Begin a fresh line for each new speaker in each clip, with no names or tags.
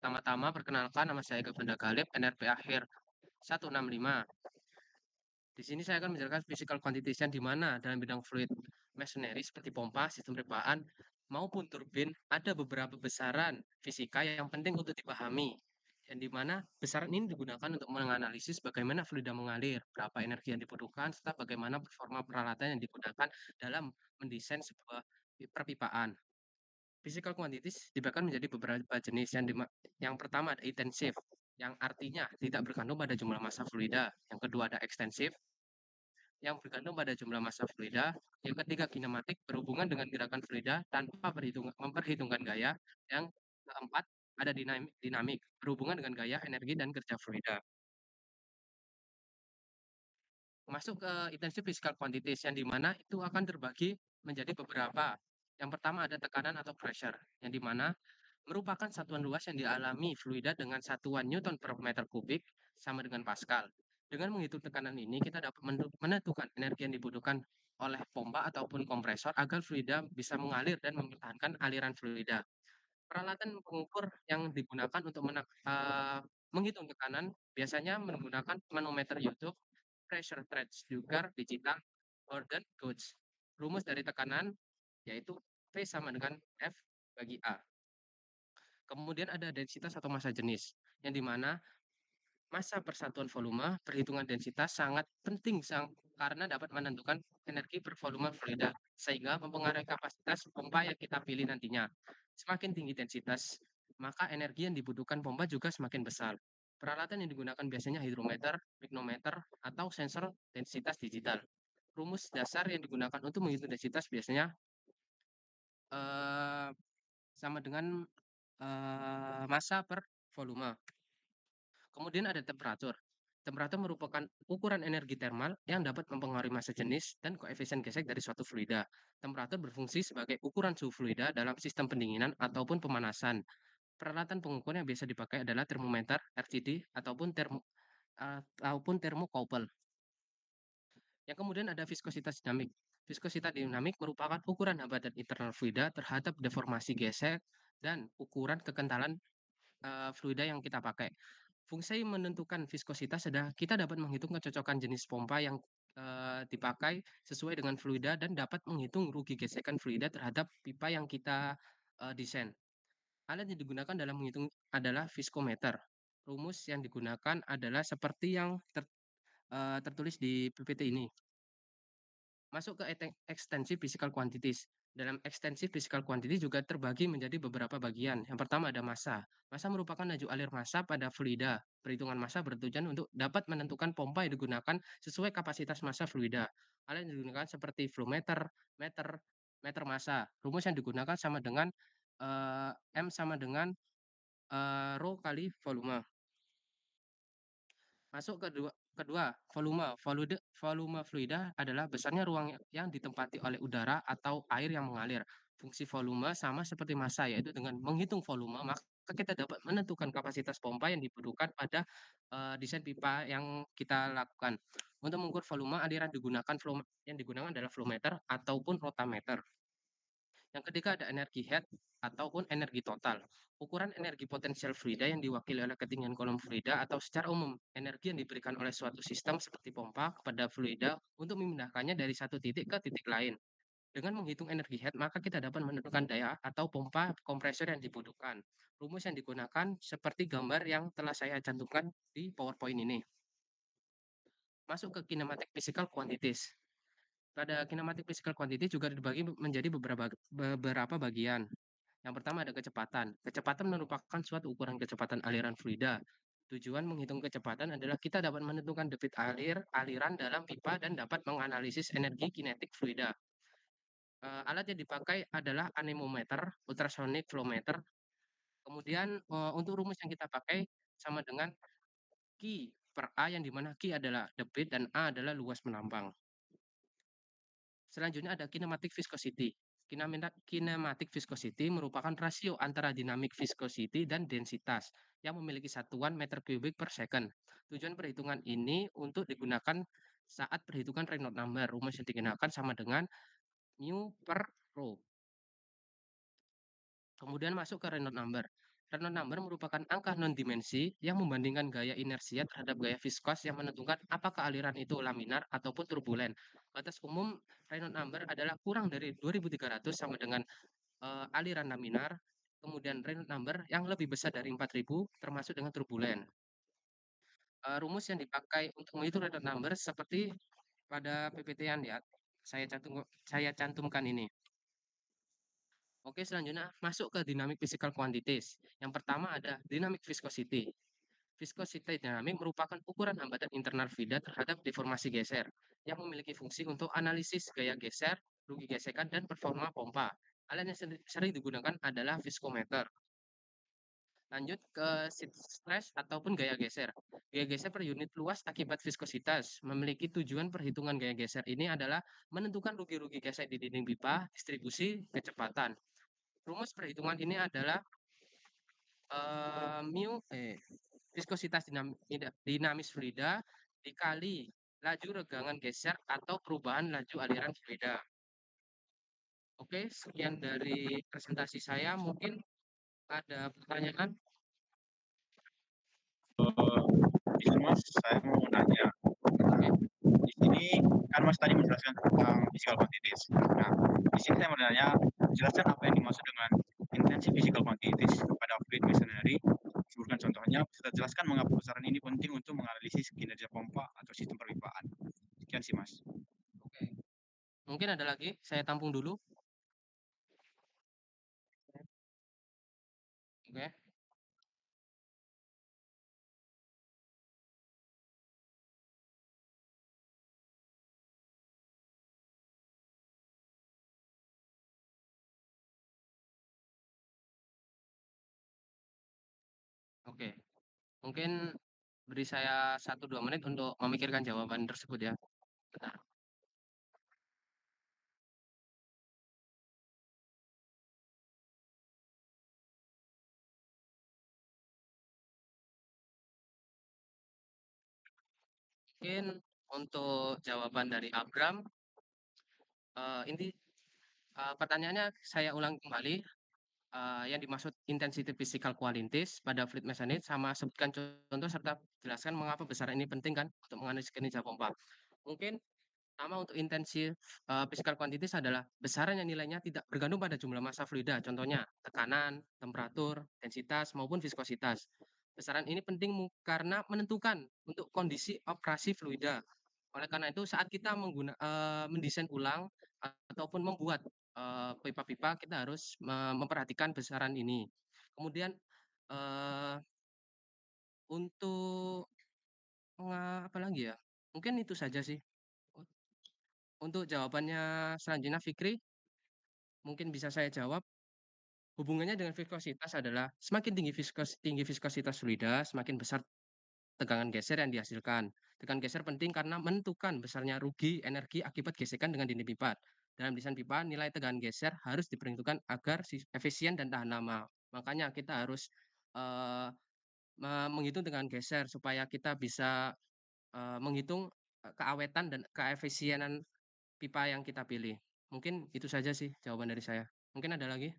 Pertama-tama perkenalkan nama saya Gavenda Galib, NRP akhir 165. Di sini saya akan menjelaskan physical quantities yang di mana dalam bidang fluid masonry seperti pompa, sistem pipaan, maupun turbin ada beberapa besaran fisika yang penting untuk dipahami. Yang di mana besaran ini digunakan untuk menganalisis bagaimana fluida mengalir, berapa energi yang dibutuhkan, serta bagaimana performa peralatan yang digunakan dalam mendesain sebuah perpipaan. Physical quantities dibagi menjadi beberapa jenis yang pertama ada intensif, yang artinya tidak bergantung pada jumlah massa fluida. Yang kedua ada ekstensif, yang bergantung pada jumlah massa fluida. Yang ketiga kinematik, berhubungan dengan gerakan fluida tanpa memperhitungkan gaya. Yang keempat ada dinamik, berhubungan dengan gaya, energi, dan kerja fluida. Masuk ke intensive physical quantities yang di mana itu akan terbagi menjadi beberapa. Yang pertama ada tekanan atau pressure, yang di mana merupakan satuan luas yang dialami fluida dengan satuan Newton per meter kubik sama dengan Pascal. Dengan menghitung tekanan ini, kita dapat menentukan energi yang dibutuhkan oleh pompa ataupun kompresor agar fluida bisa mengalir dan mempertahankan aliran fluida. Peralatan pengukur yang digunakan untuk menghitung tekanan biasanya menggunakan manometer YouTube, pressure transducer digital, Gordon gauge. Rumus dari tekanan yaitu V sama dengan F bagi A. Kemudian ada densitas atau massa jenis, yang di mana massa persatuan volume, perhitungan densitas sangat penting karena dapat menentukan energi per volume fluida, sehingga mempengaruhi kapasitas pompa yang kita pilih nantinya. Semakin tinggi densitas, maka energi yang dibutuhkan pompa juga semakin besar. Peralatan yang digunakan biasanya hidrometer, manometer, atau sensor densitas digital. Rumus dasar yang digunakan untuk menghitung densitas biasanya eh, sama dengan massa per volume. Kemudian ada temperatur. Temperatur merupakan ukuran energi termal yang dapat mempengaruhi massa jenis dan koefisien gesek dari suatu fluida. Temperatur berfungsi sebagai ukuran suhu fluida dalam sistem pendinginan ataupun pemanasan. Peralatan pengukur yang biasa dipakai adalah termometer, RTD, ataupun thermocouple. Yang kemudian ada viskositas dinamik. Viskositas dinamik merupakan ukuran hambatan internal fluida terhadap deformasi gesek dan ukuran kekentalan fluida yang kita pakai. Fungsi menentukan viskositas adalah kita dapat menghitung kecocokan jenis pompa yang, dipakai sesuai dengan fluida dan dapat menghitung rugi gesekan fluida terhadap pipa yang kita, desain. Alat yang digunakan dalam menghitung adalah viskometer. Rumus yang digunakan adalah seperti yang tertulis di PPT ini. Masuk ke extensive physical quantities. Dalam extensive physical quantity juga terbagi menjadi beberapa bagian. Yang pertama ada massa. Massa merupakan laju alir massa pada fluida. Perhitungan massa bertujuan untuk dapat menentukan pompa yang digunakan sesuai kapasitas massa fluida. Alat yang digunakan seperti flowmeter, meter, meter massa. Rumus yang digunakan sama dengan M sama dengan rho kali volume. Masuk kedua, volume fluida adalah besarnya ruang yang ditempati oleh udara atau air yang mengalir. Fungsi volume sama seperti massa, yaitu dengan menghitung volume, maka kita dapat menentukan kapasitas pompa yang dibutuhkan pada, desain pipa yang kita lakukan. Untuk mengukur volume, aliran yang digunakan adalah flowmeter ataupun rotameter. Yang ketiga ada energi head ataupun energi total. Ukuran energi potensial fluida yang diwakili oleh ketinggian kolom fluida atau secara umum energi yang diberikan oleh suatu sistem seperti pompa kepada fluida untuk memindahkannya dari satu titik ke titik lain. Dengan menghitung energi head, maka kita dapat menentukan daya atau pompa kompresor yang dibutuhkan. Rumus yang digunakan seperti gambar yang telah saya cantumkan di PowerPoint ini. Masuk ke kinematic physical quantities. Pada kinematic physical quantity juga dibagi menjadi beberapa bagian. Yang pertama ada kecepatan. Kecepatan merupakan suatu ukuran kecepatan aliran fluida. Tujuan menghitung kecepatan adalah kita dapat menentukan debit aliran dalam pipa dan dapat menganalisis energi kinetik fluida. Alat yang dipakai adalah anemometer, ultrasonic flow meter. Kemudian untuk rumus yang kita pakai sama dengan Q per A yang dimana Q adalah debit dan A adalah luas menambang. Selanjutnya ada kinematic viscosity. Kinematic viscosity merupakan rasio antara dynamic viscosity dan densitas yang memiliki satuan meter kubik per second. Tujuan perhitungan ini untuk digunakan saat perhitungan Reynolds number. Rumus yang digunakan sama dengan mu per rho. Kemudian masuk ke Reynolds number. Renault number merupakan angka non-dimensi yang membandingkan gaya inersia terhadap gaya viskos yang menentukan apakah aliran itu laminar ataupun turbulen. Batas umum Renault number adalah kurang dari 2.300 sama dengan aliran laminar, kemudian Renault number yang lebih besar dari 4.000 termasuk dengan turbulen. Rumus yang dipakai untuk menghitung Renault number seperti pada PPT yang saya cantumkan ini. Oke, selanjutnya masuk ke dynamic physical quantities. Yang pertama ada dynamic viscosity. Viscosity dynamic merupakan ukuran hambatan internal fluida terhadap deformasi geser yang memiliki fungsi untuk analisis gaya geser, rugi gesekan, dan performa pompa. Alat yang sering digunakan adalah viskometer. Lanjut ke shear stress ataupun gaya geser. Gaya geser per unit luas akibat viskositas memiliki tujuan perhitungan gaya geser ini adalah menentukan rugi-rugi gesek di dinding pipa, distribusi, kecepatan. Rumus perhitungan ini adalah mu viskositas dinamis fluida dikali laju regangan geser atau perubahan laju aliran fluida. Oke, sekian dari presentasi saya. Mungkin ada pertanyaan?
Bisa Mas, saya mau nanya.
Oke,
Di sini kan Mas tadi menjelaskan tentang physical quantities. Nah, di sini saya mau nanya, jelaskan apa yang dimaksud dengan intensi physical quantities pada fluid masonry. Sebutkan contohnya, serta jelaskan mengapa besaran ini penting untuk menganalisis kinerja pompa atau sistem perpipaan. Sekian sih Mas.
oke. Mungkin ada lagi? Saya tampung dulu. Oke, oke. Mungkin beri saya 1-2 menit untuk memikirkan jawaban tersebut ya. Bentar. Mungkin untuk jawaban dari Abram, inti pertanyaannya saya ulang kembali, yang dimaksud intensity physical qualities pada fluid mechanics sama sebutkan contoh serta jelaskan mengapa besaran ini penting kan untuk menganalisis kinerja pompa. Mungkin pertama untuk intensi, physical quantities adalah besaran yang nilainya tidak bergantung pada jumlah massa fluida, contohnya tekanan, temperatur, densitas, maupun viskositas. Besaran ini penting karena menentukan untuk kondisi operasi fluida. Oleh karena itu saat kita mendesain ulang ataupun membuat, pipa-pipa kita harus memperhatikan besaran ini. Kemudian, eee, untuk apalagi ya, mungkin itu saja sih. Untuk jawabannya selanjutnya Fikri, mungkin bisa saya jawab, hubungannya dengan viskositas adalah semakin tinggi viskositas fluida, semakin besar tegangan geser yang dihasilkan. Tegangan geser penting karena menentukan besarnya rugi energi akibat gesekan dengan dinding pipa. Dalam desain pipa, nilai tegangan geser harus diperhitungkan agar efisien dan tahan lama. Makanya kita harus, eee, menghitung tegangan geser supaya kita bisa, menghitung, keawetan dan keefisienan pipa yang kita pilih. Mungkin itu saja sih jawaban dari saya. Mungkin ada lagi?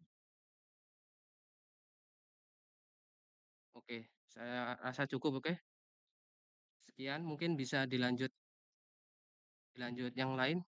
Oke, saya rasa cukup, oke. Sekian, mungkin bisa dilanjut yang lain.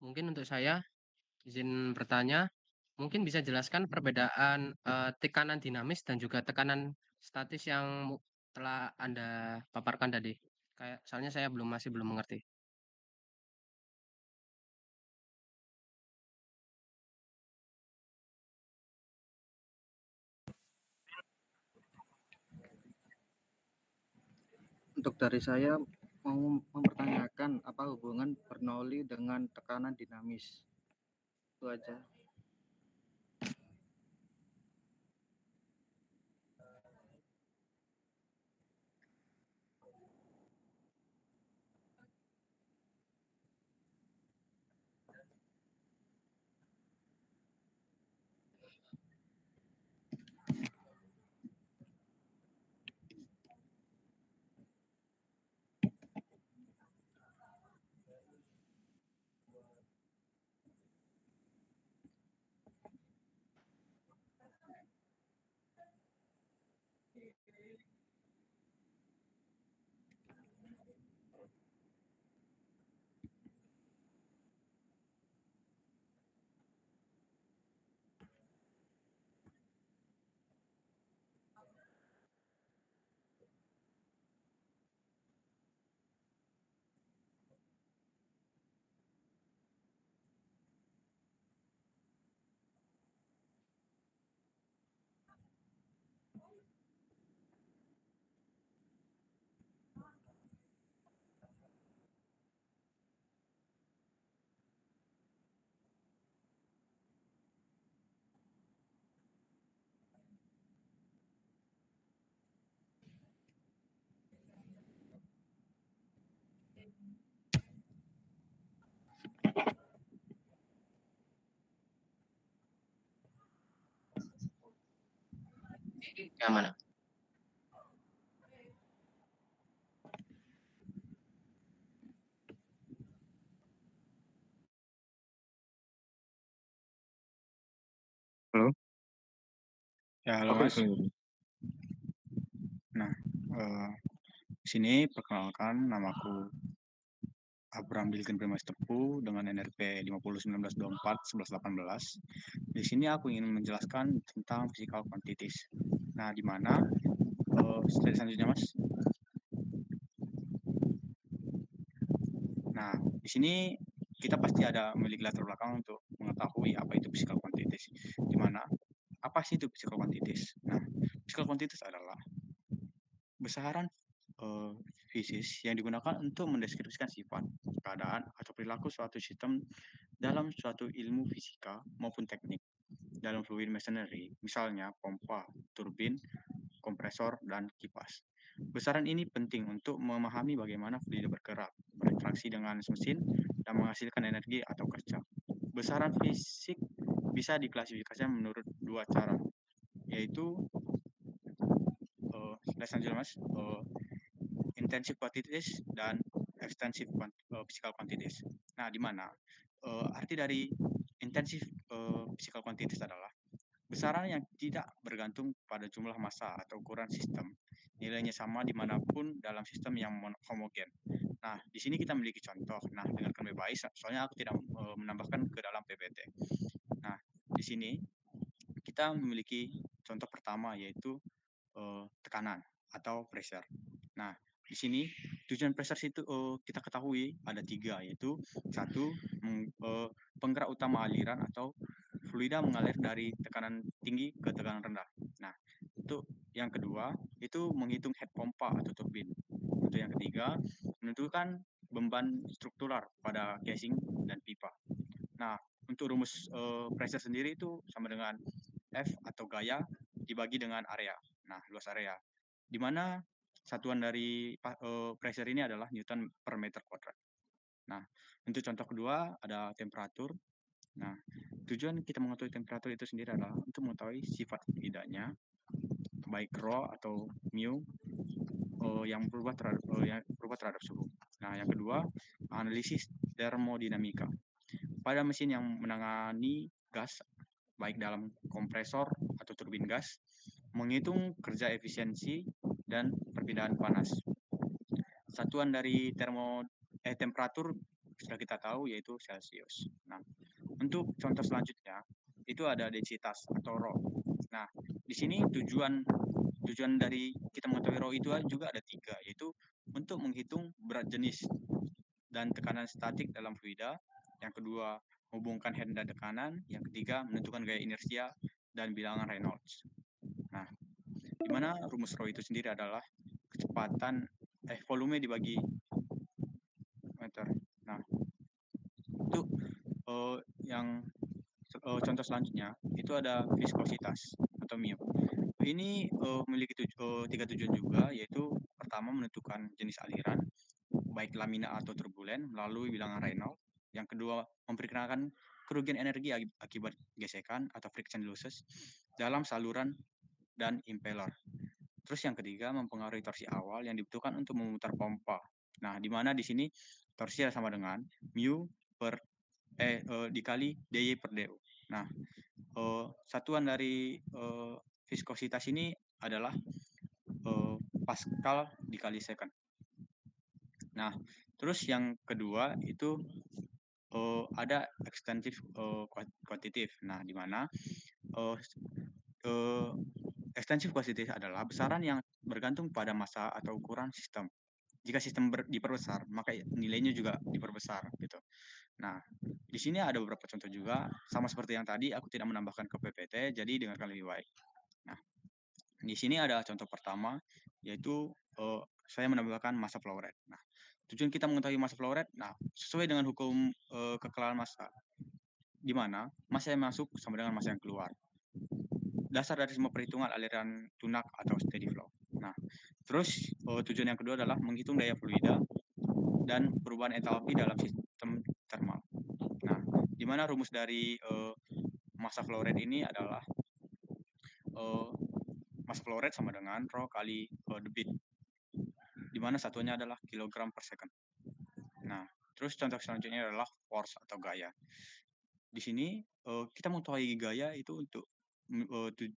Mungkin untuk saya, izin bertanya, mungkin bisa jelaskan perbedaan, tekanan dinamis dan juga tekanan statis yang telah Anda paparkan tadi? Kayak soalnya saya masih belum mengerti.
Untuk dari saya mau mempertanyakan apa hubungan Bernoulli dengan tekanan dinamis. Itu aja.
Yang mana?
Halo? Ya, halo
Oke,
Mas. Nah, di sini perkenalkan namaku Abraham Bilkin Primas Tepu dengan NRP 5019241118. Di sini aku ingin menjelaskan tentang physical quantities. Nah, di mana slide selanjutnya, Mas? Nah, di sini kita pasti ada memiliki latar belakang untuk mengetahui apa itu physical quantities. Di mana apa sih itu physical quantities? Nah, physical quantities adalah besaran fisis yang digunakan untuk mendeskripsikan sifat, keadaan, atau perilaku suatu sistem dalam suatu ilmu fisika maupun teknik. Dalam fluid masonry, misalnya pompa, turbin, kompresor, dan kipas. Besaran ini penting untuk memahami bagaimana fluid bergerak, berinteraksi dengan mesin, dan menghasilkan energi atau kerja. Besaran fisik bisa diklasifikasikan menurut dua cara, yaitu Mas, intensive quantities dan extensive physical quantities. Nah, di mana arti dari intensive physical quantities adalah besaran yang tidak bergantung pada jumlah massa atau ukuran sistem. Nilainya sama dimanapun dalam sistem yang homogen. Nah, di sini kita memiliki contoh. Nah, dengarkan baik-baik, soalnya aku tidak menambahkan ke dalam PPT. Nah, di sini kita memiliki contoh pertama yaitu tekanan atau pressure. Nah, di sini tujuan pressure itu kita ketahui ada tiga, yaitu satu penggerak utama aliran atau fluida mengalir dari tekanan tinggi ke tekanan rendah. Nah, untuk yang kedua itu menghitung head pompa atau turbin. Untuk yang ketiga menentukan beban struktural pada casing dan pipa. Nah, untuk rumus pressure sendiri itu sama dengan F atau gaya dibagi dengan area. Nah, luas area. Di mana satuan dari pressure ini adalah Newton per meter kuadrat. Nah, untuk contoh kedua ada temperatur. Nah, tujuan kita mengetahui temperatur itu sendiri adalah untuk mengetahui sifat tidaknya, baik rho atau mu yang berubah terhadap suhu. Nah, yang kedua, analisis termodinamika. Pada mesin yang menangani gas, baik dalam kompresor atau turbin gas, menghitung kerja efisiensi dan perpindahan panas. Satuan dari temperatur sudah kita tahu yaitu Celsius. Nah, untuk contoh selanjutnya itu ada densitas atau rho. Nah, di sini tujuan dari kita mengetahui rho itu juga ada 3, yaitu untuk menghitung berat jenis dan tekanan statik dalam fluida. Yang kedua, menghubungkan head dan tekanan. Yang ketiga, menentukan gaya inersia dan bilangan Reynolds. Nah, di mana rumus rho itu sendiri adalah kecepatan volume dibagi meter. Nah, itu yang contoh selanjutnya itu ada viskositas atau mu. Ini memiliki 3 tujuan juga, yaitu pertama menentukan jenis aliran, baik lamina atau turbulen melalui bilangan Reynolds. Yang kedua, memperkirakan kerugian energi akibat gesekan atau friction losses dalam saluran dan impeller. Terus yang ketiga, mempengaruhi torsi awal yang dibutuhkan untuk memutar pompa. Nah, di mana di sini torsi sama dengan mu per dikali dy per du. Nah, satuan dari viskositas ini adalah Pascal dikali second. Nah, terus yang kedua itu ada ekstensif kuantitatif. Nah, di mana ekstensif kuantitatif adalah besaran yang bergantung pada massa atau ukuran sistem. Jika sistem diperbesar, maka nilainya juga diperbesar gitu. Nah, di sini ada beberapa contoh juga, sama seperti yang tadi, aku tidak menambahkan ke PPT, jadi dengarkan lebih baik. Nah, di sini ada contoh pertama, yaitu saya menambahkan massa flow rate. Nah, tujuan kita mengetahui massa flow rate, nah sesuai dengan hukum kekelalan massa, di mana massa yang masuk sama dengan massa yang keluar. Dasar dari semua perhitungan aliran tunak atau steady flow. Nah, terus tujuan yang kedua adalah menghitung daya fluida dan perubahan entalpi dalam sistem thermal. Nah, di mana rumus dari massa flow rate ini adalah massa flow rate sama dengan rho kali debit, di mana satuannya adalah kilogram per second. Nah, terus contoh selanjutnya adalah force atau gaya. Di sini kita mengetahui gaya itu untuk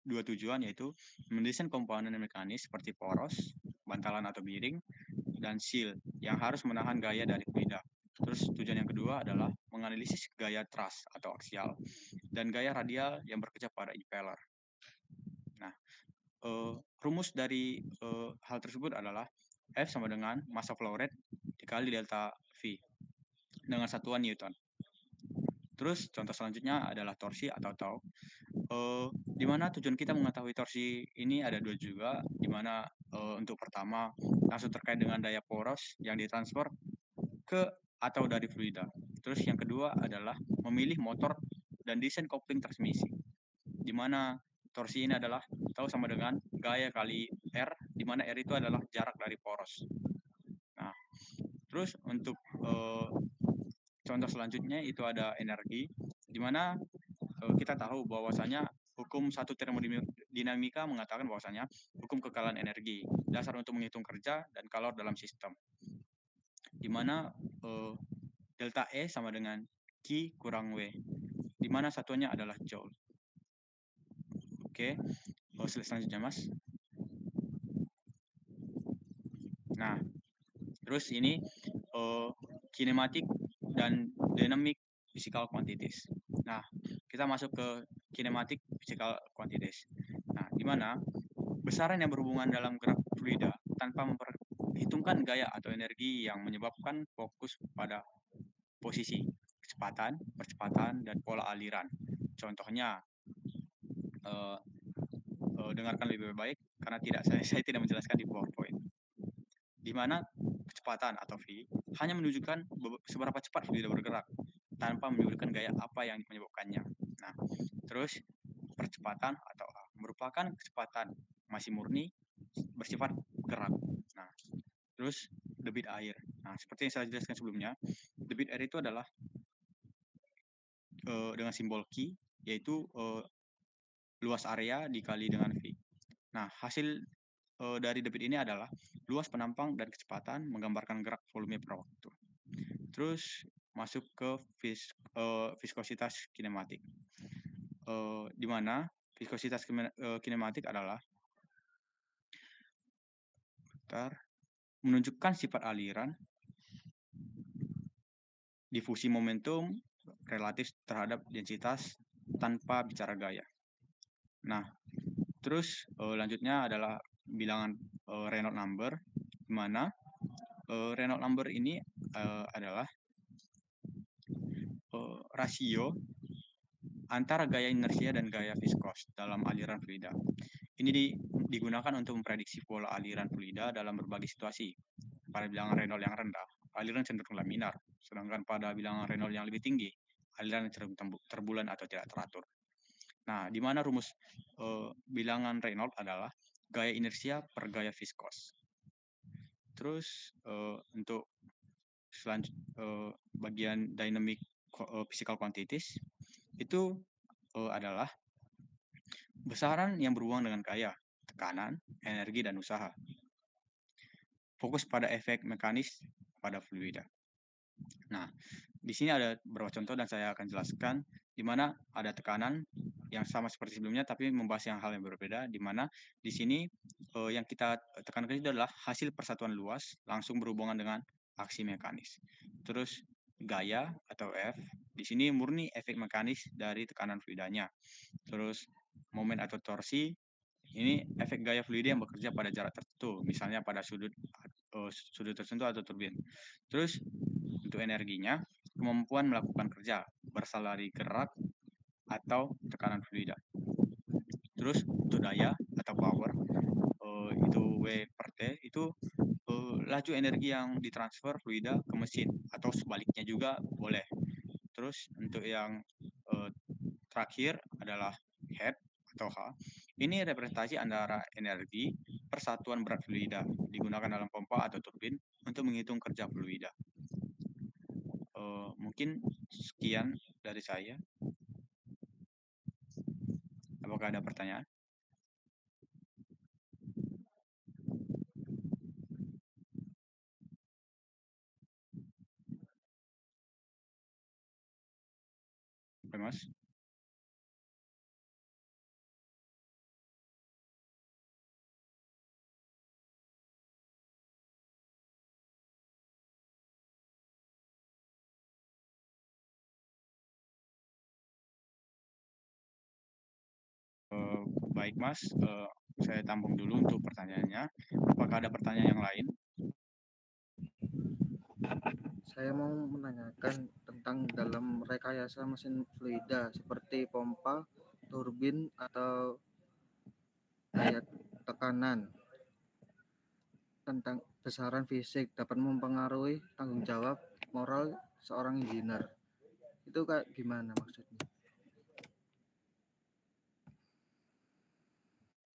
dua tujuan, yaitu mendesain komponen mekanis seperti poros, bantalan atau bearing, dan seal yang harus menahan gaya dari fluida. Terus tujuan yang kedua adalah menganalisis gaya thrust atau aksial dan gaya radial yang bekerja pada impeller. Nah, rumus dari hal tersebut adalah F sama dengan massa flow rate dikali delta V dengan satuan Newton. Terus contoh selanjutnya adalah torsi atau tau. Di mana tujuan kita mengetahui torsi ini ada dua juga, di mana untuk pertama langsung terkait dengan daya poros yang ditransfer ke atau dari fluida. Terus yang kedua adalah memilih motor dan desain kopling transmisi, di mana torsi ini adalah tau sama dengan gaya kali R, di mana R itu adalah jarak dari poros. Nah, terus untuk contoh selanjutnya itu ada energi, di mana kita tahu bahwasanya hukum satu termodinamika mengatakan bahwasanya hukum kekalahan energi, dasar untuk menghitung kerja dan kalor dalam sistem, di mana delta E sama dengan Q kurang W, di mana satuannya adalah joule. Oke, slide selanjutnya Mas. Nah, terus ini kinematik dan dynamic physical quantities. Nah, kita masuk ke kinematik physical quantities. Nah, di mana besaran yang berhubungan dalam gerak fluida tanpa memperhitungkan gaya atau energi yang menyebabkan fokus pada posisi, kecepatan, percepatan, dan pola aliran. Contohnya, dengarkan lebih baik karena saya tidak menjelaskan di PowerPoint. Di mana kecepatan atau V hanya menunjukkan seberapa cepat fluida bergerak tanpa menyebutkan gaya apa yang menyebabkannya. Nah, terus percepatan atau A merupakan kecepatan masih murni bersifat gerak. Nah, terus debit air. Nah, seperti yang saya jelaskan sebelumnya, debit air itu adalah dengan simbol Q, yaitu luas area dikali dengan V. Nah, hasil dari debit ini adalah luas penampang dan kecepatan menggambarkan gerak volume per waktu. Terus masuk ke viskositas kinematik, di mana viskositas kinematik adalah menunjukkan sifat aliran difusi momentum relatif terhadap densitas tanpa bicara gaya. Nah, terus lanjutnya adalah bilangan Reynolds number, di mana Reynolds number ini adalah rasio antara gaya inersia dan gaya viskos dalam aliran fluida. Ini digunakan untuk memprediksi pola aliran fluida dalam berbagai situasi. Pada bilangan Reynolds yang rendah, aliran cenderung laminar, sedangkan pada bilangan Reynolds yang lebih tinggi, aliran cenderung terbulan atau tidak teratur. Nah, di mana rumus bilangan Reynolds adalah gaya inersia per gaya viskos. Terus untuk bagian dynamic physical quantities itu adalah besaran yang berhubungan dengan gaya, tekanan, energi, dan usaha. Fokus pada efek mekanis pada fluida. Nah, di sini ada beberapa contoh dan saya akan jelaskan di mana ada tekanan yang sama seperti sebelumnya tapi membahas hal yang berbeda, di mana di sini yang kita tekankan itu adalah hasil persatuan luas langsung berhubungan dengan aksi mekanis. Terus gaya atau F, di sini murni efek mekanis dari tekanan fluidanya. Terus momen atau torsi, ini efek gaya fluida yang bekerja pada jarak tertentu, misalnya pada sudut tertentu atau turbin. Terus untuk energinya, kemampuan melakukan kerja, berasal dari gerak atau tekanan fluida. Terus untuk daya atau power, itu W per T, itu laju energi yang ditransfer fluida ke mesin, atau sebaliknya juga boleh. Terus untuk yang terakhir adalah head atau H. Ini representasi antara energi persatuan berat fluida digunakan dalam pompa atau turbin untuk menghitung kerja fluida. Mungkin sekian dari saya. Apakah ada pertanyaan? Oke, Mas. Baik, Mas. Saya tampung dulu untuk pertanyaannya. Apakah ada pertanyaan yang lain?
Saya mau menanyakan tentang dalam rekayasa mesin fluida seperti pompa, turbin, atau daya tekanan. Tentang besaran fisik dapat mempengaruhi tanggung jawab moral seorang engineer. Itu kayak gimana maksudnya?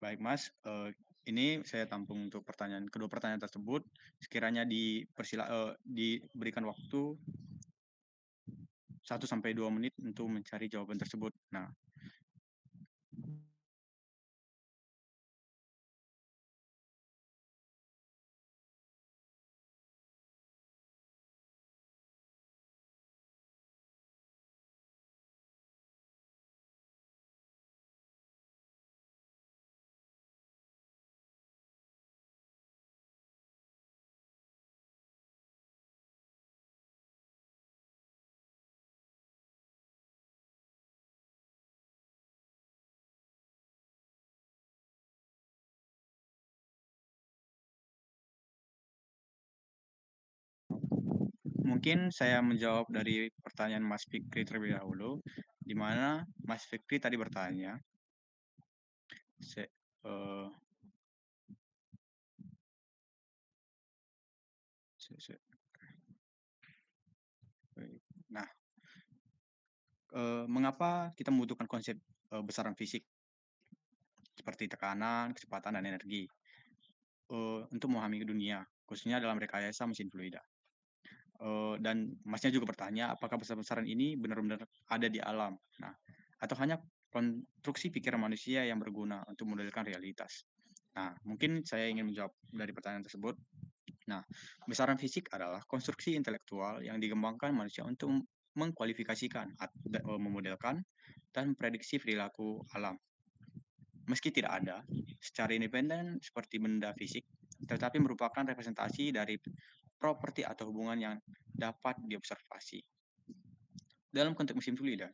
Baik, Mas. Ini saya tampung untuk kedua pertanyaan tersebut. Sekiranya diberikan waktu 1-2 menit untuk mencari jawaban tersebut. Nah, mungkin saya menjawab dari pertanyaan Mas Fikri terlebih dahulu, di mana Mas Fikri tadi bertanya, nah, mengapa kita membutuhkan konsep besaran fisik seperti tekanan, kecepatan, dan energi untuk memahami dunia, khususnya dalam rekayasa mesin fluida. Dan Masnya juga bertanya, apakah besar-besaran ini benar-benar ada di alam? Nah, atau hanya konstruksi pikiran manusia yang berguna untuk memodelkan realitas? Nah, mungkin saya ingin menjawab dari pertanyaan tersebut. Nah, besaran fisik adalah konstruksi intelektual yang dikembangkan manusia untuk mengkualifikasikan, memodelkan, dan memprediksi perilaku alam. Meski tidak ada secara independen seperti benda fisik, tetapi merupakan representasi dari properti atau hubungan yang dapat diobservasi. Dalam konteks mesin fluida,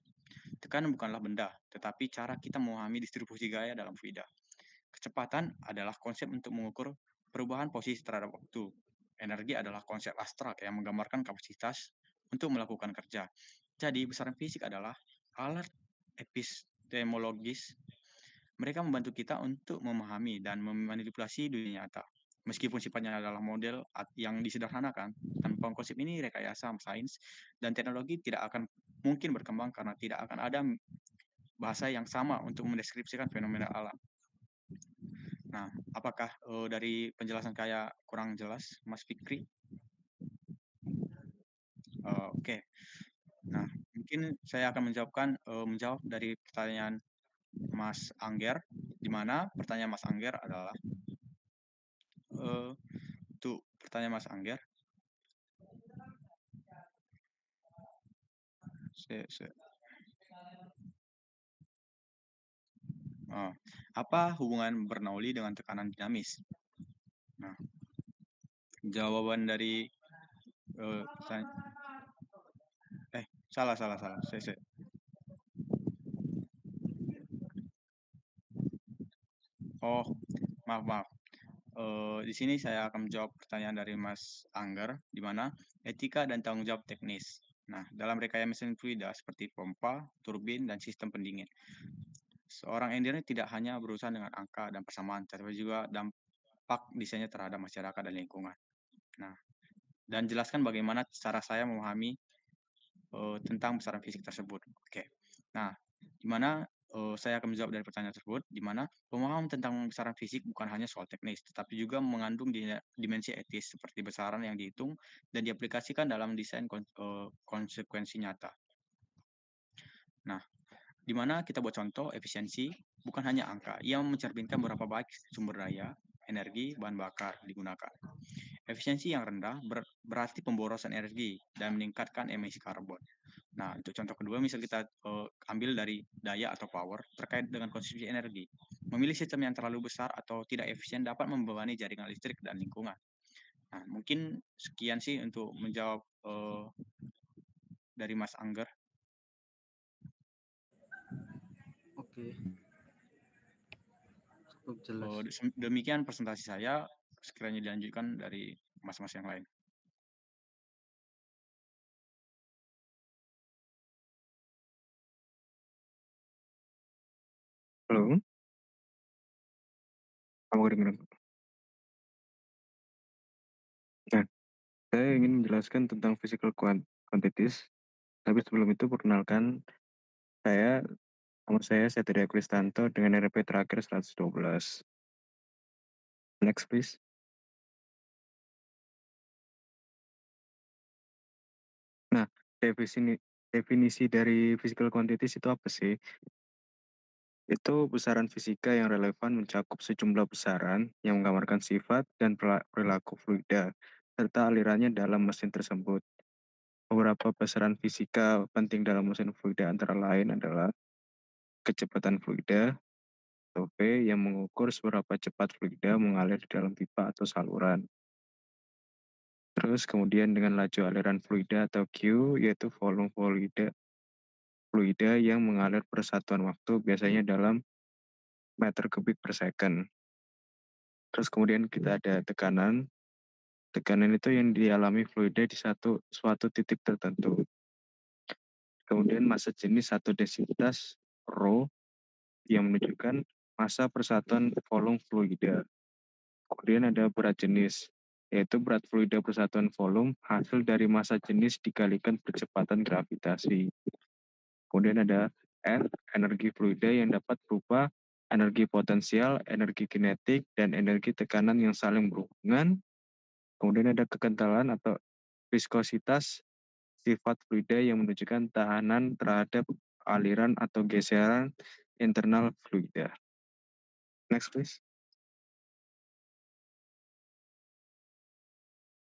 tekanan bukanlah benda, tetapi cara kita memahami distribusi gaya dalam fluida. Kecepatan adalah konsep untuk mengukur perubahan posisi terhadap waktu. Energi adalah konsep abstrak yang menggambarkan kapasitas untuk melakukan kerja. Jadi, besaran fisik adalah alat epistemologis. Mereka membantu kita untuk memahami dan memanipulasi dunia nyata. Meskipun sifatnya adalah model yang disederhanakan, tanpa konsep ini rekayasa sains dan teknologi tidak akan mungkin berkembang karena tidak akan ada bahasa yang sama untuk mendeskripsikan fenomena alam. Nah, apakah dari penjelasan kayak kurang jelas, Mas Fikri? Oke. Nah, mungkin saya akan menjawab dari pertanyaan Mas Angger, di mana pertanyaan Mas Angger adalah untuk pertanyaan Mas Angger, se- se- apa hubungan Bernoulli dengan tekanan dinamis? Nah, jawaban dari pertanyaan, salah. Oh, maaf. Di sini saya akan menjawab pertanyaan dari Mas Angger, di mana etika dan tanggung jawab teknis. Nah, dalam rekayasa mesin fluida seperti pompa, turbin, dan sistem pendingin, seorang engineer tidak hanya berurusan dengan angka dan persamaan, tetapi juga dampak desainnya terhadap masyarakat dan lingkungan. Nah, dan jelaskan bagaimana cara saya memahami tentang besaran fisik tersebut. Oke. Nah, di mana saya akan menjawab dari pertanyaan tersebut, di mana pemahaman tentang besaran fisik bukan hanya soal teknis, tetapi juga mengandung dimensi etis seperti besaran yang dihitung dan diaplikasikan dalam desain konsekuensi nyata. Nah, di mana kita buat contoh efisiensi bukan hanya angka, ia mencerminkan berapa baik sumber daya, energi, bahan bakar digunakan. Efisiensi yang rendah berarti pemborosan energi dan meningkatkan emisi karbon. Nah, untuk contoh kedua, misal kita ambil dari daya atau power terkait dengan konsumsi energi. Memilih sistem yang terlalu besar atau tidak efisien dapat membebani jaringan listrik dan lingkungan. Nah, mungkin sekian sih untuk menjawab dari Mas Angger.
Oke, cukup jelas.
Demikian presentasi saya, sekiranya dilanjutkan dari mas-mas yang lain.
Halo, kamu kedengeran? Nah, saya ingin menjelaskan tentang physical quantities, tapi sebelum itu perkenalkan saya, nama saya Satria Kristanto dengan RP terakhir 112. Next, please. Nah, definisi dari physical quantities itu apa sih? Itu besaran fisika yang relevan mencakup sejumlah besaran yang menggambarkan sifat dan perilaku fluida, serta alirannya dalam mesin tersebut. Beberapa besaran fisika penting dalam mesin fluida antara lain adalah kecepatan fluida, atau V, yang mengukur seberapa cepat fluida mengalir di dalam pipa atau saluran. Terus kemudian dengan laju aliran fluida atau Q, yaitu volume fluida yang mengalir per satuan waktu, biasanya dalam meter kubik per second. Terus kemudian kita ada tekanan. Tekanan itu yang dialami fluida di suatu titik tertentu. Kemudian massa jenis satu densitas rho yang menunjukkan massa persatuan volume fluida. Kemudian ada berat jenis, yaitu berat fluida persatuan volume hasil dari massa jenis dikalikan percepatan gravitasi. Kemudian ada R, energi fluida yang dapat berupa energi potensial, energi kinetik, dan energi tekanan yang saling berhubungan. Kemudian ada kekentalan atau viskositas, sifat fluida yang menunjukkan tahanan terhadap aliran atau geseran internal fluida. Next, please.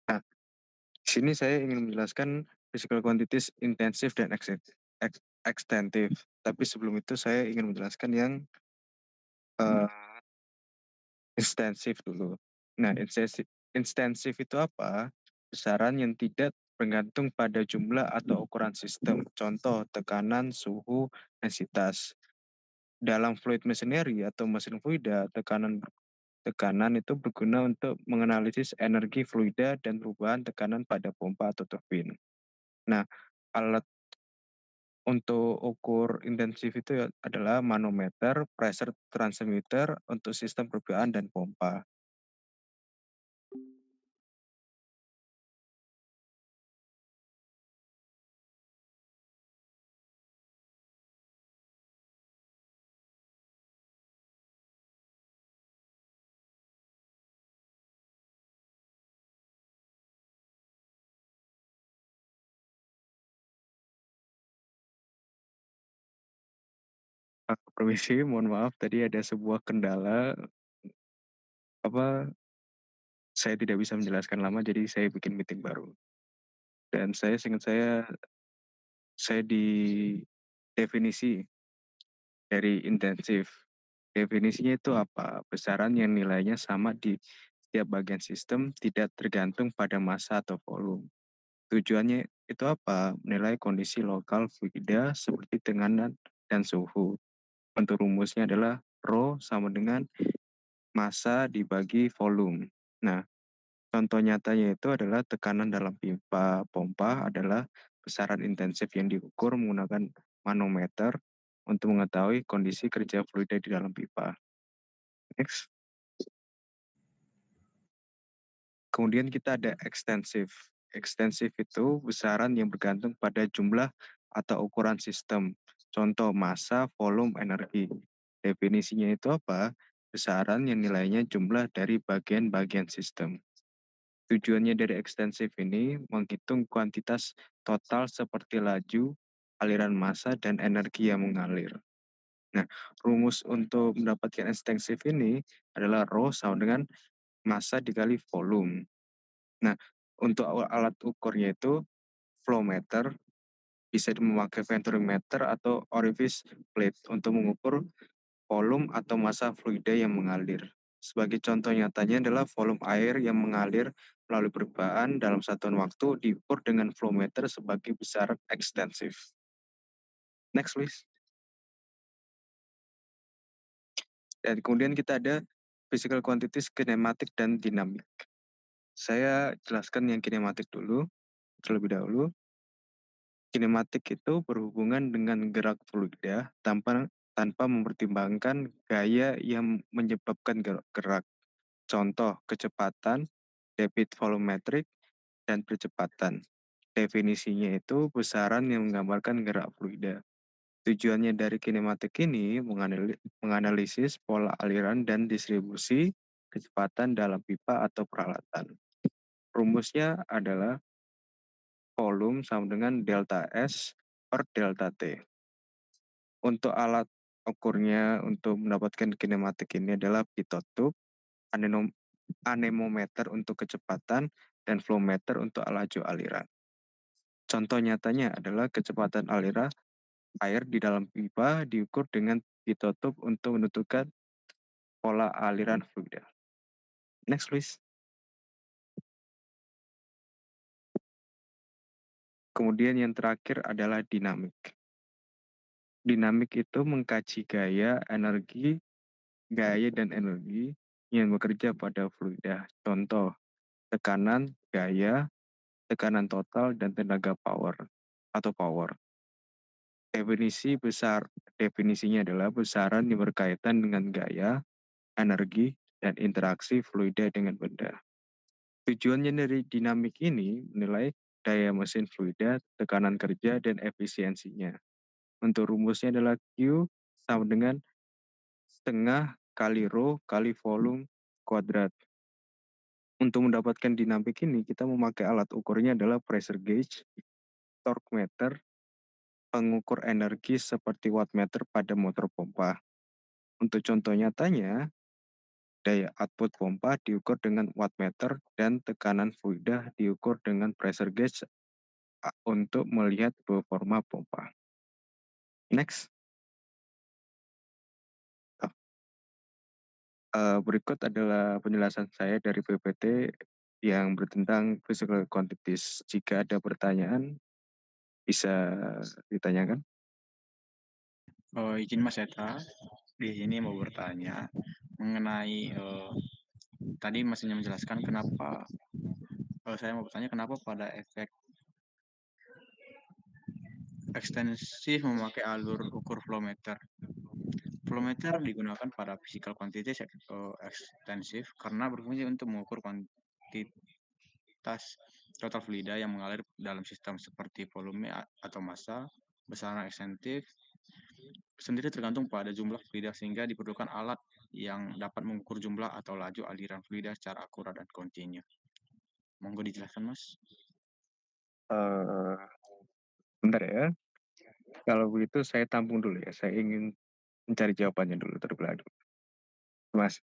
Nah, di sini saya ingin menjelaskan physical quantities intensif dan extensif. Tapi sebelum itu saya ingin menjelaskan yang ekstensif dulu. Nah, ekstensif itu apa? Besaran yang tidak bergantung pada jumlah atau ukuran sistem. Contoh, tekanan, suhu, densitas. Dalam fluid machinery atau mesin fluida, tekanan itu berguna untuk menganalisis energi fluida dan perubahan tekanan pada pompa atau turbin. Nah, alat untuk ukur intensif itu adalah manometer, pressure transmitter untuk sistem perubahan dan pompa. Permisi, mohon maaf tadi ada sebuah kendala, apa, saya tidak bisa menjelaskan lama jadi saya bikin meeting baru. Dan seingat saya di definisi dari intensif. Definisinya itu apa? Besaran yang nilainya sama di setiap bagian sistem tidak tergantung pada massa atau volume. Tujuannya itu apa? Menilai kondisi lokal fluida seperti tekanan dan suhu. Untuk rumusnya adalah Rho sama dengan massa dibagi volume. Nah, contoh nyatanya itu adalah tekanan dalam pipa pompa adalah besaran intensif yang diukur menggunakan manometer untuk mengetahui kondisi kerja fluida di dalam pipa. Next. Kemudian kita ada ekstensif. Ekstensif itu besaran yang bergantung pada jumlah atau ukuran sistem. Contoh massa, volume, energi. Definisinya itu apa? Besaran yang nilainya jumlah dari bagian-bagian sistem. Tujuannya dari ekstensif ini menghitung kuantitas total seperti laju, aliran massa, dan energi yang mengalir. Nah, rumus untuk mendapatkan ekstensif ini adalah Rho sama dengan massa dikali volume. Nah, untuk alat ukurnya itu flow meter, bisa memakai venturimeter atau orifice plate untuk mengukur volume atau massa fluida yang mengalir. Sebagai contoh nyatanya adalah volume air yang mengalir melalui percobaan dalam satuan waktu diukur dengan flow meter sebagai besaran ekstensif. Next please. Dan kemudian kita ada physical quantities kinematik dan dinamik. Saya jelaskan yang kinematik dulu, terlebih dahulu. Kinematik itu berhubungan dengan gerak fluida tanpa mempertimbangkan gaya yang menyebabkan gerak. Contoh, kecepatan, debit volumetrik, dan percepatan. Definisinya itu besaran yang menggambarkan gerak fluida. Tujuannya dari kinematik ini menganalisis pola aliran dan distribusi kecepatan dalam pipa atau peralatan. Rumusnya adalah volume sama dengan delta S per delta T. Untuk alat ukurnya untuk mendapatkan kinematik ini adalah pitot tube, anemometer untuk kecepatan, dan flow meter untuk laju aliran. Contoh nyatanya adalah kecepatan aliran air di dalam pipa diukur dengan pitot tube untuk menentukan pola aliran fluida. Next please. Kemudian yang terakhir adalah dinamik. Dinamik itu mengkaji gaya dan energi yang bekerja pada fluida. Contoh, tekanan, gaya, tekanan total, dan tenaga power atau power. Definisinya adalah besaran yang berkaitan dengan gaya, energi, dan interaksi fluida dengan benda. Tujuannya dari dinamik ini menilai daya mesin fluida, tekanan kerja, dan efisiensinya. Untuk rumusnya adalah Q sama dengan setengah kali Rho kali volume kuadrat. Untuk mendapatkan dinamik ini, kita memakai alat ukurnya adalah pressure gauge, torque meter, pengukur energi seperti wattmeter pada motor pompa. Untuk contoh nyatanya, daya output pompa diukur dengan wattmeter dan tekanan fluida diukur dengan pressure gauge untuk melihat performa pompa. Next. Berikut adalah penjelasan saya dari PPT yang bertentang physical quantities. Jika ada pertanyaan, bisa ditanyakan.
Izin Mas Eta, di sini mau bertanya mengenai tadi Masnya menjelaskan kenapa saya mau bertanya kenapa pada efek ekstensif memakai alur ukur flow meter. Flow meter digunakan pada physical quantities ekstensif karena berfungsi untuk mengukur kuantitas total fluida yang mengalir dalam sistem seperti volume atau massa. Besaran ekstensif sendiri tergantung pada jumlah fluida sehingga diperlukan alat yang dapat mengukur jumlah atau laju aliran fluida secara akurat dan kontinu. Monggo dijelaskan, Mas.
Eh, Bentar ya. Kalau begitu saya tampung dulu ya. Saya ingin mencari jawabannya dulu terlebih dahulu. Mas,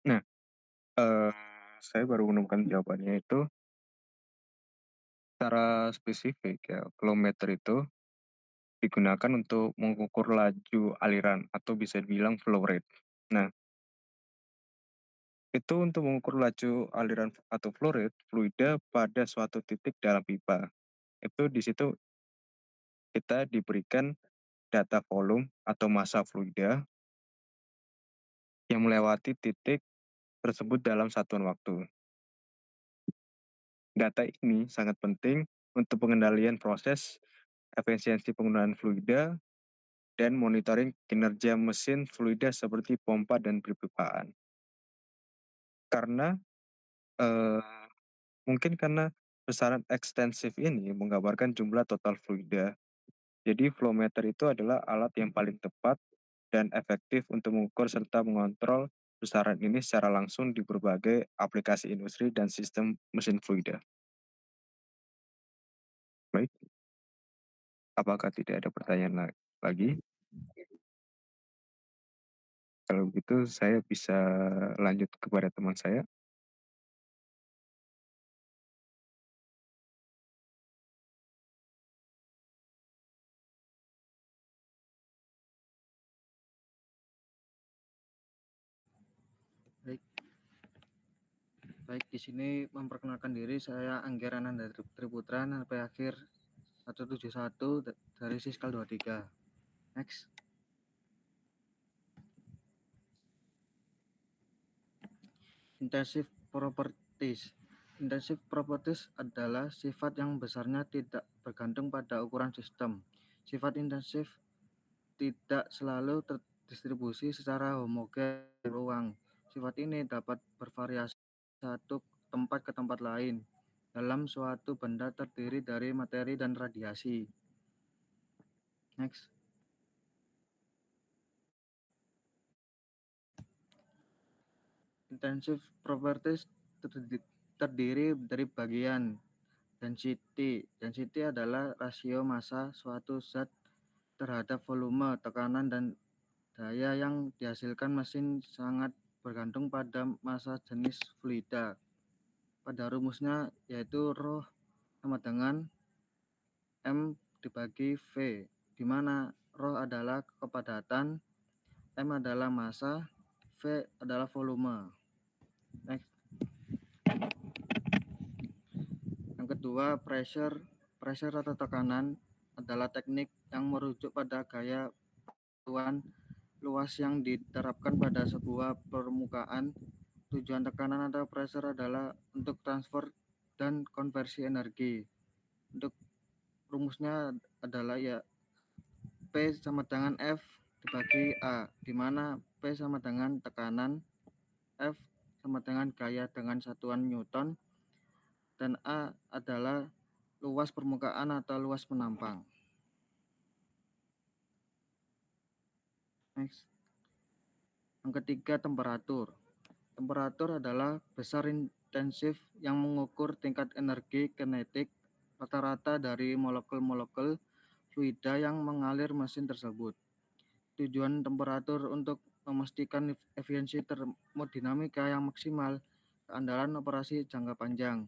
nah, eh, saya baru menemukan jawabannya itu secara spesifik ya. Flow meter itu digunakan untuk mengukur laju aliran atau bisa dibilang flow rate. Nah, itu untuk mengukur laju aliran atau flow rate fluida pada suatu titik dalam pipa. Itu di situ kita diberikan data volume atau massa fluida yang melewati titik tersebut dalam satuan waktu. Data ini sangat penting untuk pengendalian proses, efisiensi penggunaan fluida, dan monitoring kinerja mesin fluida seperti pompa dan perpipaan. Karena eh, mungkin karena besaran ekstensif ini menggambarkan jumlah total fluida. Jadi flow meter itu adalah alat yang paling tepat dan efektif untuk mengukur serta mengontrol besaran ini secara langsung di berbagai aplikasi industri dan sistem mesin fluida. Baik, apakah tidak ada pertanyaan lagi? Kalau begitu saya bisa lanjut kepada teman saya.
Baik, baik di sini memperkenalkan diri, saya Angger Ananda Triputra, NP akhir 171 dari Siskal 23. Next. Intensive properties. Intensive properties adalah sifat yang besarnya tidak bergantung pada ukuran sistem. Sifat intensif tidak selalu terdistribusi secara homogen di ruang. Sifat ini dapat bervariasi satu tempat ke tempat lain dalam suatu benda terdiri dari materi dan radiasi. Next. Intensive properties terdiri dari bagian density. Density adalah rasio massa suatu zat terhadap volume, tekanan, dan daya yang dihasilkan mesin sangat bergantung pada massa jenis fluida. Pada rumusnya yaitu Rho sama dengan M dibagi V, di mana Rho adalah kepadatan, M adalah massa, V adalah volume. Next. Yang kedua, pressure atau tekanan adalah teknik yang merujuk pada gaya tuan luas yang diterapkan pada sebuah permukaan. Tujuan tekanan atau pressure adalah untuk transfer dan konversi energi. Untuk rumusnya adalah ya P sama dengan F dibagi A, di mana P sama dengan tekanan, F sama dengan gaya dengan satuan Newton, dan A adalah luas permukaan atau luas penampang. Next. Yang ketiga, temperatur. Temperatur adalah besar intensif yang mengukur tingkat energi kinetik rata-rata dari molekul-molekul fluida yang mengalir mesin tersebut. Tujuan temperatur untuk memastikan efisiensi termodinamika yang maksimal, keandalan operasi jangka panjang.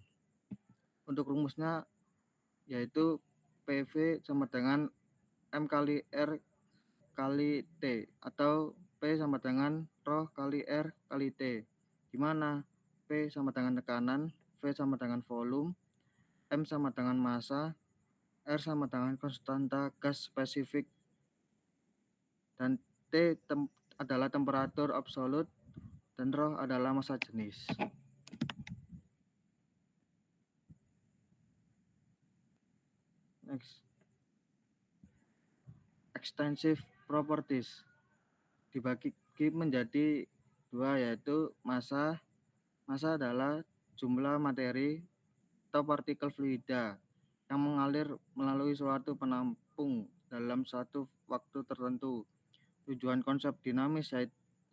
Untuk rumusnya yaitu PV sama dengan M kali R kali T atau P sama dengan Rho kali R kali T, di mana P sama dengan tekanan, V sama dengan volume, M sama dengan massa, R sama dengan konstanta gas spesifik, dan T adalah temperatur absolut, dan Rho adalah massa jenis. Next. Extensive properties dibagi menjadi dua, yaitu massa. Massa adalah jumlah materi atau partikel fluida yang mengalir melalui suatu penampung dalam suatu waktu tertentu. Tujuan konsep dinamis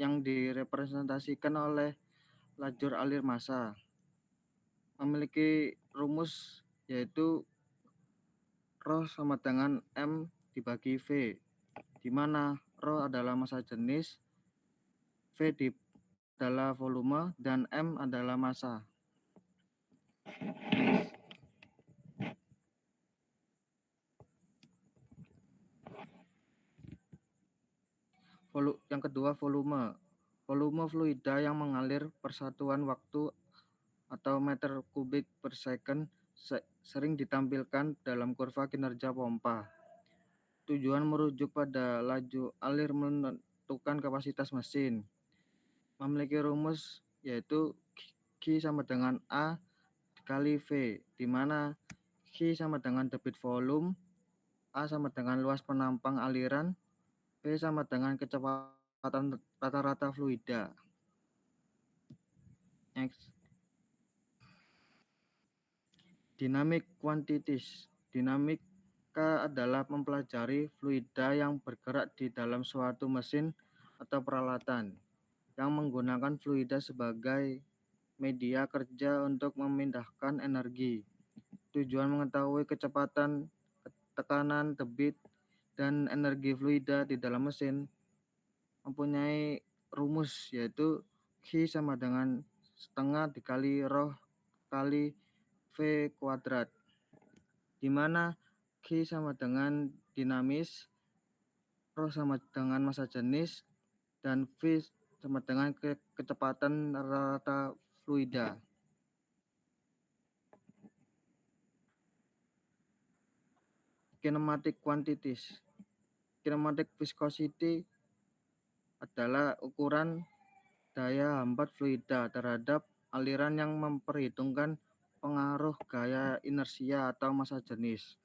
yang direpresentasikan oleh lajur alir massa memiliki rumus yaitu Rho sama dengan M dibagi V, di mana Rho adalah massa jenis, V adalah volume, dan M adalah massa. Yang kedua, volume. Volume fluida yang mengalir persatuan waktu atau meter kubik per second sering ditampilkan dalam kurva kinerja pompa. Tujuan merujuk pada laju alir menentukan kapasitas mesin. Memiliki rumus yaitu Q sama dengan A kali V, di mana Q sama dengan debit volume, A sama dengan luas penampang aliran, V sama dengan kecepatan rata-rata fluida. Next. Dynamic quantities. Dinamika adalah mempelajari fluida yang bergerak di dalam suatu mesin atau peralatan yang menggunakan fluida sebagai media kerja untuk memindahkan energi. Tujuan mengetahui kecepatan, tekanan, debit, dan energi fluida di dalam mesin mempunyai rumus yaitu Q sama dengan setengah dikali Rho kali V kuadrat, di mana Q sama dengan dinamis, Rho sama dengan massa jenis, dan V sama dengan kecepatan rata fluida. Kinematic quantities. Kinematic viscosity adalah ukuran daya hambat fluida terhadap aliran yang memperhitungkan pengaruh gaya inersia atau massa jenis.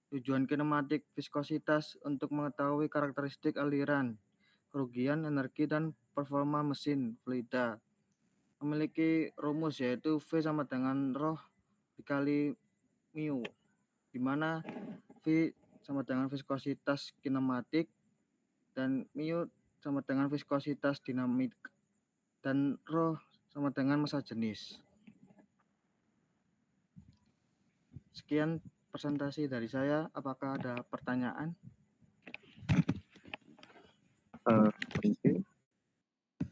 Tujuan kinematik viskositas untuk mengetahui karakteristik aliran, kerugian energi, dan performa mesin fluida. Memiliki rumus yaitu V sama dengan Rho dikali mu, di mana V sama dengan viskositas kinematik dan mu sama dengan viskositas dinamik, dan Rho sama dengan massa jenis. Sekian presentasi dari saya. Apakah ada pertanyaan?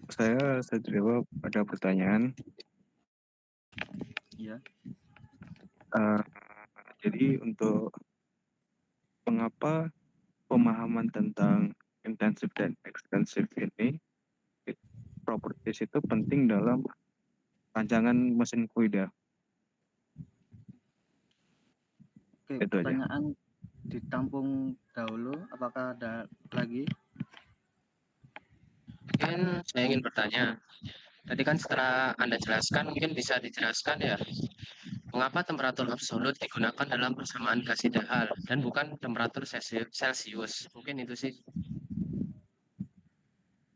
Saya jawab, ada pertanyaan.
Iya.
Jadi untuk mengapa pemahaman tentang intensif dan ekstensif ini, properties itu penting dalam rancangan mesin fluida?
Oke,
Itu aja.
pertanyaan ditampung dahulu. Apakah ada lagi?
Mungkin saya ingin bertanya, tadi kan setelah Anda jelaskan, mungkin bisa dijelaskan ya, mengapa temperatur absolut digunakan dalam persamaan gas ideal dan bukan temperatur Celsius? Mungkin itu sih.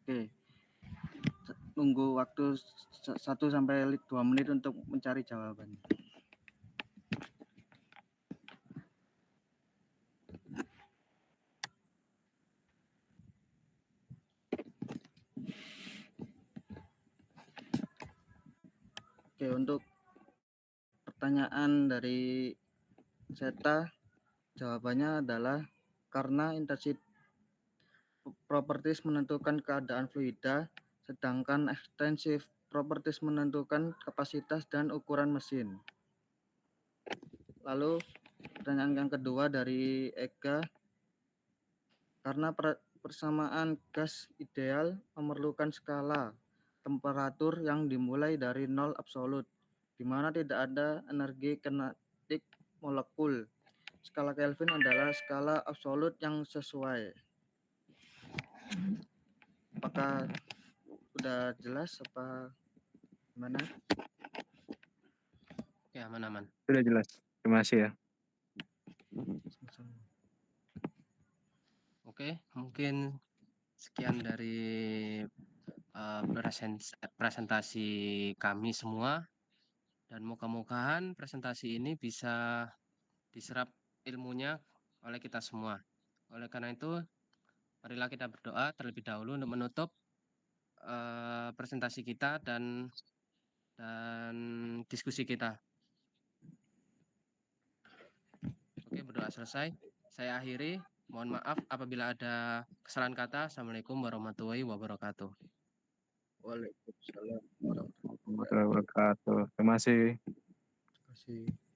Oke. Tunggu waktu 1-2 menit untuk mencari jawabannya. Oke, untuk pertanyaan dari Zeta, jawabannya adalah karena properties menentukan keadaan fluida, sedangkan extensive properties menentukan kapasitas dan ukuran mesin. Lalu pertanyaan yang kedua dari Ega, karena persamaan gas ideal memerlukan skala temperatur yang dimulai dari nol absolut, di mana tidak ada energi kinetik molekul. Skala Kelvin adalah skala absolut yang sesuai. Apakah udah jelas apa gimana?
Ya, aman-aman.
Sudah jelas. Terima kasih ya.
Oke, mungkin sekian dari presentasi kami semua, dan moga-mogahan presentasi ini bisa diserap ilmunya oleh kita semua. Oleh karena itu, marilah kita berdoa terlebih dahulu untuk menutup presentasi kita dan diskusi kita. Oke, berdoa selesai. Saya akhiri. Mohon maaf apabila ada kesalahan kata. Assalamualaikum warahmatullahi wabarakatuh.
Waalaikumsalam warahmatullahi
Warahmatullahi wabarakatuh. Terima kasih.
wabarakatuh.